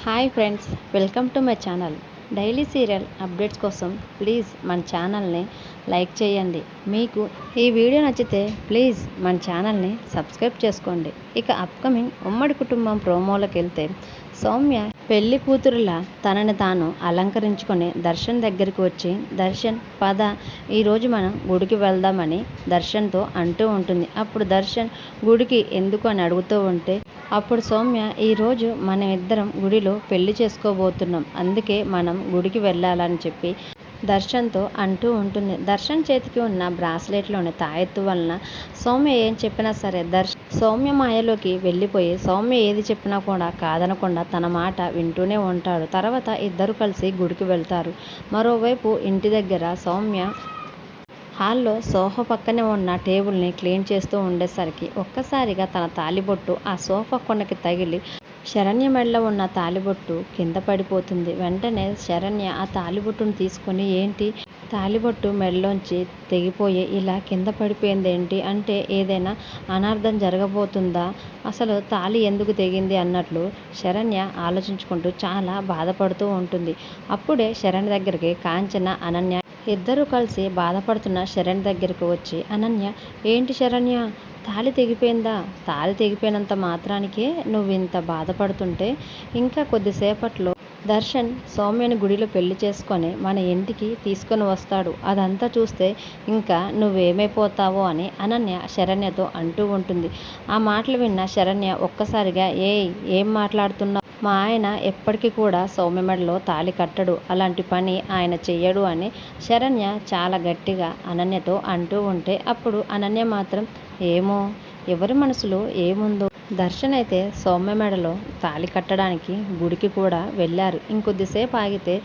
Hi friends, welcome to my channel. Daily serial updates కోసం please మన ఛానల్ని like చేయండి. మీకు ఈ వీడియో నచ్చితే ప్లీజ్ మన ఛానల్ని సబ్స్క్రైబ్ చేసుకోండి. ఇక అప్కమింగ్ ఉమ్మడి కుటుంబం ప్రోమోలోకి వెళ్తే, సౌమ్య పెళ్లి కూతురులా తనని తాను అలంకరించుకొని దర్శన్ దగ్గరికి వచ్చి, దర్శన్ పద ఈరోజు మనం గుడికి వెళ్దామని దర్శన్తో అంటూ ఉంటుంది. అప్పుడు దర్శన్ గుడికి ఎందుకు అని అడుగుతూ ఉంటే, అప్పుడు సౌమ్య ఈరోజు మనం ఇద్దరం గుడిలో పెళ్లి చేసుకోబోతున్నాం, అందుకే మనం గుడికి వెళ్ళాలని చెప్పి దర్శన్తో అంటూ ఉంటుంది. దర్శన్ చేతికి ఉన్న బ్రాస్లెట్లోని తాయెత్తు వలన సౌమ్య ఏం చెప్పినా సరే సౌమ్య మాయలోకి వెళ్ళిపోయి సౌమ్య ఏది చెప్పినా కూడా కాదనకుండా తన మాట వింటూనే ఉంటాడు. తర్వాత ఇద్దరు కలిసి గుడికి వెళ్తారు. మరోవైపు ఇంటి దగ్గర సౌమ్య హాల్లో సోఫా పక్కనే ఉన్న టేబుల్ని క్లీన్ చేస్తూ ఉండేసరికి ఒక్కసారిగా తన తాలిబొట్టు ఆ సోఫా కొనకి తగిలి శరణ్య మెడలో ఉన్న తాలిబొట్టు కింద పడిపోతుంది. వెంటనే శరణ్య ఆ తాలిబొట్టును తీసుకొని, ఏంటి తాలిబొట్టు మెడలోంచి తెగిపోయి ఇలా కింద పడిపోయింది ఏంటి అంటే, ఏదైనా అనార్థం జరగబోతుందా, అసలు తాళి ఎందుకు తెగింది అన్నట్లు శరణ్య ఆలోచించుకుంటూ చాలా బాధపడుతూ ఉంటుంది. అప్పుడే శరణ్య దగ్గరికి కాంచన, అనన్య ఇద్దరూ కలిసి బాధపడుతున్న శరణ్య దగ్గరికి వచ్చి, అనన్య ఏంటి శరణ్య తాళి తెగిపోయిందా, తాళి తెగిపోయినంత మాత్రానికే నువ్వు ఇంత బాధపడుతుంటే ఇంకా కొద్దిసేపట్లో దర్శన్ సౌమ్యని గుడిలో పెళ్లి చేసుకొని మన ఇంటికి తీసుకొని వస్తాడు, అదంతా చూస్తే ఇంకా నువ్వేమైపోతావో అని అనన్య శరణ్యతో అంటూ ఉంటుంది. ఆ మాటలు విన్న శరణ్య ఒక్కసారిగా, ఏం మాట్లాడుతున్నావు, మా ఆయన ఎప్పటికీ కూడా సౌమ్య మెడలో తాళి కట్టడు, అలాంటి పని ఆయన చెయ్యడు అని శరణ్య చాలా గట్టిగా అనన్యతో అంటూ ఉంటే, అప్పుడు అనన్య మాత్రం ఏమో ఎవరి మనసులో ఏముందో, దర్శన్ అయితే సౌమ్య మెడలో తాళి కట్టడానికి గుడికి కూడా వెళ్ళారు. ఇంకొద్దిసేపు ఆగితే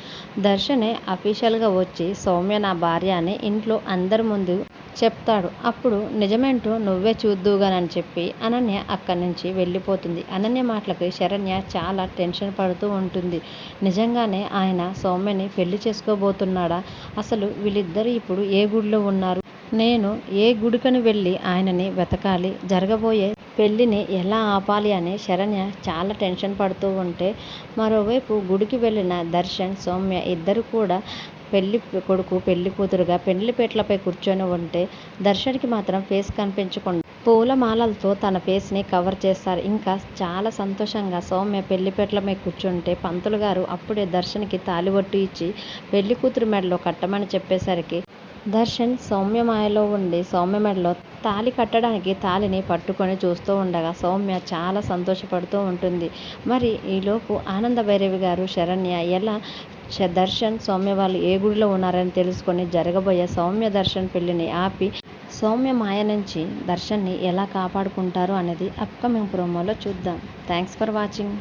దర్శనే అఫీషియల్గా వచ్చి సౌమ్య నా భార్య అని ఇంట్లో అందరి ముందు చెప్తాడు. అప్పుడు నిజమేంటో నువ్వే చూద్దువుగానని చెప్పి అనన్య అక్కడి నుంచి వెళ్ళిపోతుంది. అనన్య మాటలకి శరణ్య చాలా టెన్షన్ పడుతూ ఉంటుంది. నిజంగానే ఆయన సౌమ్యని పెళ్లి చేసుకోబోతున్నాడా, అసలు వీళ్ళిద్దరూ ఇప్పుడు ఏ గుడిలో ఉన్నారు, నేను ఏ గుడికని వెళ్ళి ఆయనని వెతకాలి, జరగబోయే పెళ్ళిని ఎలా ఆపాలి అని శరణ్య చాలా టెన్షన్ పడుతూ ఉంటే, మరోవైపు గుడికి వెళ్ళిన దర్శన్ సౌమ్య ఇద్దరు కూడా పెళ్లి కొడుకు పెళ్లి కూతురుగా పెళ్లిపేటలపై కూర్చొని ఉంటే, దర్శన్కి మాత్రం ఫేస్ కనిపించకుండా పూలమాలలతో తన ఫేస్ని కవర్ చేస్తారు. ఇంకా చాలా సంతోషంగా సౌమ్య పెళ్లిపేటల మీద కూర్చుంటే, పంతులు గారు అప్పుడే దర్శన్కి తాళిబొట్టు ఇచ్చి పెళ్లి కూతురు మెడలో కట్టమని చెప్పేసరికి దర్శన్ సౌమ్య మాయలో ఉండి సౌమ్య మెడలో తాళి కట్టడానికి తాళిని పట్టుకొని చూస్తూ ఉండగా సౌమ్య చాలా సంతోషపడుతూ ఉంటుంది. మరి ఈలోపు ఆనంద భైరవి గారు శరణ్య ఎలా దర్శన్ సౌమ్య వాళ్ళు ఏ గుడిలో ఉన్నారని తెలుసుకొని జరగబోయే సౌమ్య దర్శన్ పెళ్లిని ఆపి సౌమ్య మాయ నుంచి దర్శన్ని ఎలా కాపాడుకుంటారు అనేది అప్కమింగ్ ప్రోమోలో చూద్దాం. Thanks for watching.